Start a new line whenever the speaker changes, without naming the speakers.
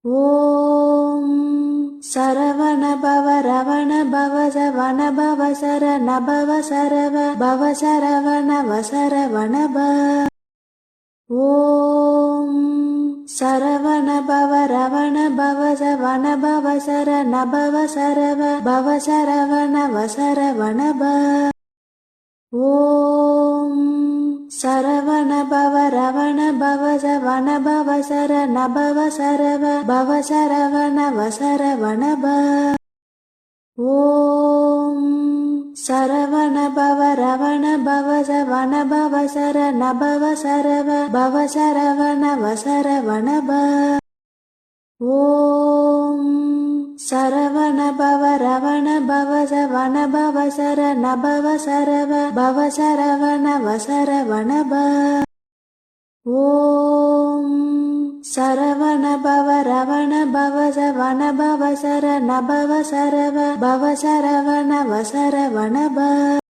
ஓம் சரவண பவ ரவண பவ சவண பவ சரண பவ சரவ பவ சரவண வசரவண ப. ஓம் சரவண பவ ரவண பவ சவண பவ சரண பவ சரவ பவ சரவண வசரவண ப. ஓம் சரவண பவ ரவண பவ சவண பவ சரண பவ சரவ பவ சரவண வசரவண ப. ஓம் சரவண பவ ரவண பவ சவண பவ சரண பவ சரவ பவ சரவண வசரவண ப. ஓம் சரவண பவ ரவண பவ சவண பவ சரண பவ சரவ பவ சரவண வசரவண ப. ஓம் சரவண பவ ரவண பவ சவண பவ சரண பவ சரவ பவ சரவண வசரவண ப.